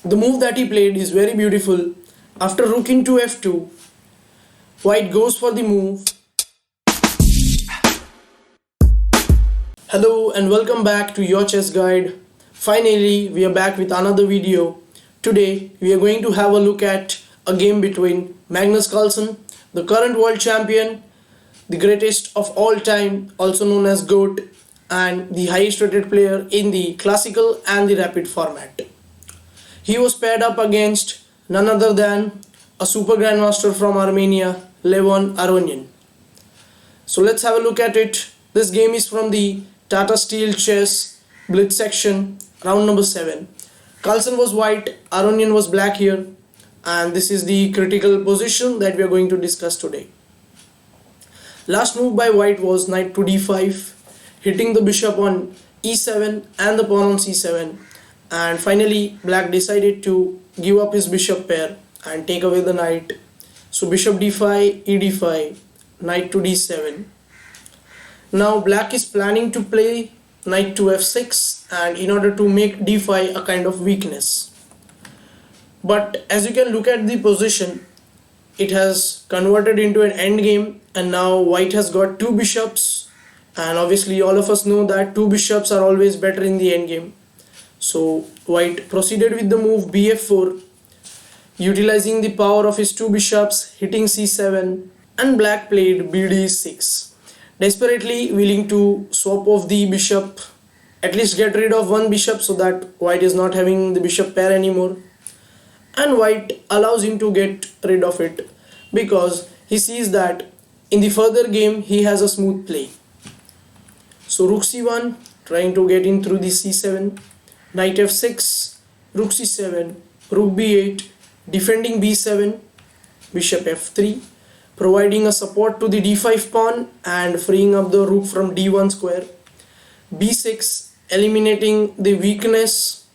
The move that he played is very beautiful. After rook into f2, white goes for the move. Hello and welcome back to your chess guide. Finally, we are back with another video. Today, we are going to have a look at a game between Magnus Carlsen, the current world champion, the greatest of all time, also known as GOAT, and the highest rated player in the classical and the rapid format. He was paired up against none other than a super grandmaster from Armenia, Aronian. So let's have a look at it. This game is from the Tata Steel Chess Blitz section, round number 7. Carlsen was white, Aronian was black here, and this is the critical position that we are going to discuss today. Last move by white was knight to d5, hitting the bishop on e7 and the pawn on c7, and finally black decided to give up his bishop pair and take away the knight. So bishop d5, e d5, knight to d7. Now black is planning to play knight to f6, and in order to make d5 a kind of weakness. But as you can look at the position, it has converted into an endgame, and now white has got two bishops, and obviously all of us know that two bishops are always better in the endgame. So white proceeded with the move bf4, utilizing the power of his two bishops, hitting c7, and black played bd6, desperately willing to swap off the bishop, at least get rid of one bishop so that white is not having the bishop pair anymore. And white allows him to get rid of it because he sees that in the further game he has a smooth play. So rook c1, trying to get in through the c7, knight f6, rook c7, rook b8, defending b7, bishop f3, providing a support to the d5 pawn and freeing up the rook from d1 square, b6, eliminating the weakness,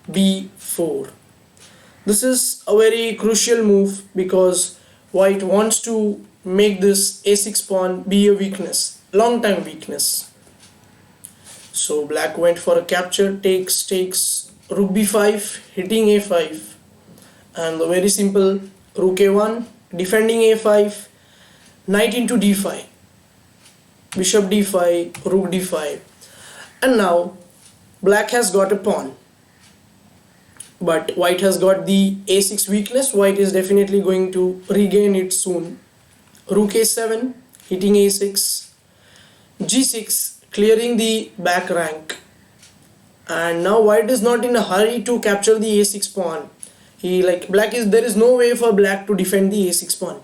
b4. This is a very crucial move because white wants to make this a6 pawn be a weakness, long time weakness. So black went for a capture, takes, rook b5, hitting a5, and the very simple rook a1, defending a5, knight into d5, bishop d5, rook d5, and now black has got a pawn. But white has got the a6 weakness. White is definitely going to regain it soon. Rook a7, hitting a6, g6, clearing the back rank. And now white is not in a hurry to capture the a6 pawn. There is no way for black to defend the a6 pawn.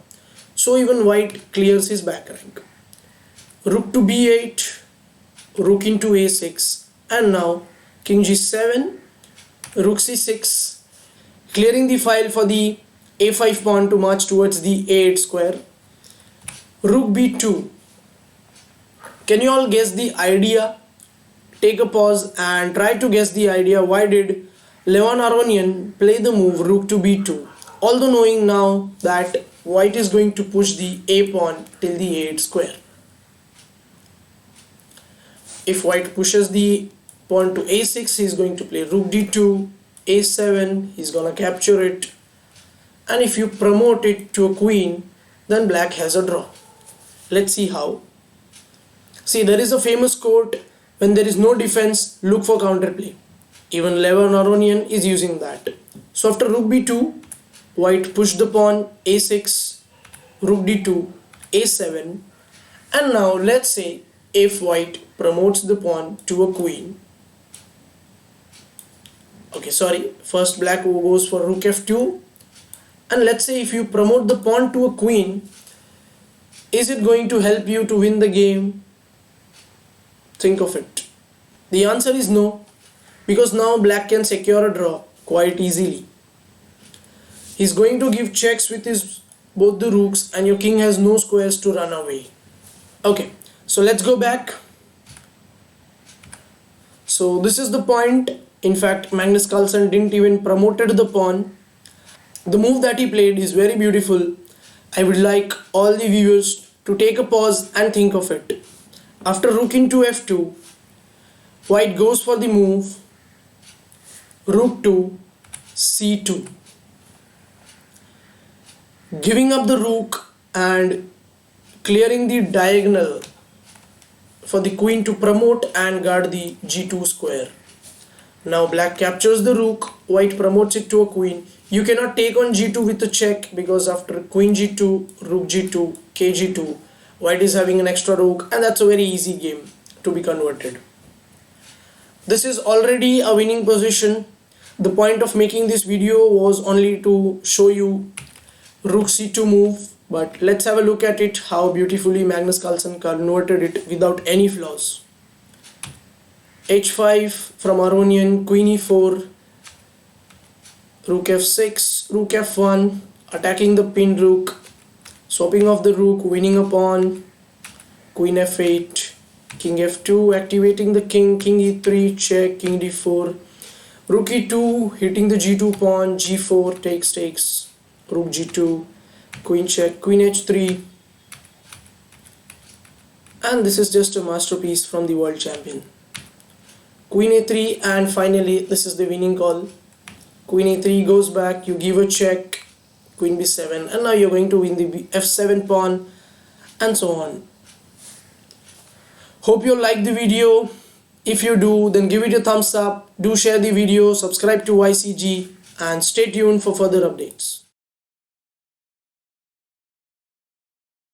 So even white clears his back rank. Rook to b8, rook into a6, and now king g7, rook c6, clearing the file for the a5 pawn to march towards the a8 square. Rook b2. Can you all guess the idea? Take a pause and try to guess the idea. Why did Aronian play the move rook to b2? Although knowing now that white is going to push the a pawn till the a8 square. If white pushes the pawn to a6, he is going to play rook d2, a7, he's gonna capture it, and if you promote it to a queen, then black has a draw. Let's see how. See, there is a famous quote, when there is no defense, look for counterplay. Even Aronian is using that. So after rook b2, white pushed the pawn a6, rook d2, a7, and now let's say if white promotes the pawn to a queen. First black goes for rook f2, and let's say if you promote the pawn to a queen, is it going to help you to win the game? Think of it. The answer is no, because now black can secure a draw quite easily. He's going to give checks with his both the rooks, and your king has no squares to run away. Okay, so let's go back. So this is the point. In fact, Magnus Carlsen didn't even promoted the pawn. The move that he played is very beautiful. I would like all the viewers to take a pause and think of it. After rook into f2, white goes for the move rook to c2, giving up the rook and clearing the diagonal for the queen to promote and guard the g2 square. Now black captures the rook, white promotes it to a queen. You cannot take on g2 with a check because after queen g2, rook g2, kg2, white is having an extra rook, and that's a very easy game to be converted. This is already a winning position. The point of making this video was only to show you rook c2 move, but let's have a look at it, how beautifully Magnus Carlsen converted it without any flaws. h5 from Aronian, queen e4, rook f6, rook f1, attacking the pinned rook, swapping off the rook, winning a pawn, queen f8, king f2, activating the king, king e3, check, king d4, rook e2, hitting the g2 pawn, g4, takes, rook g2, queen check, queen h3, and this is just a masterpiece from the world champion. Queen a3, and finally this is the winning call. Queen a3 goes back, you give a check, queen b7, and now you're going to win the f7 pawn, and so on. Hope you liked the video. If you do, then give it a thumbs up, do share the video, subscribe to YCG, and stay tuned for further updates.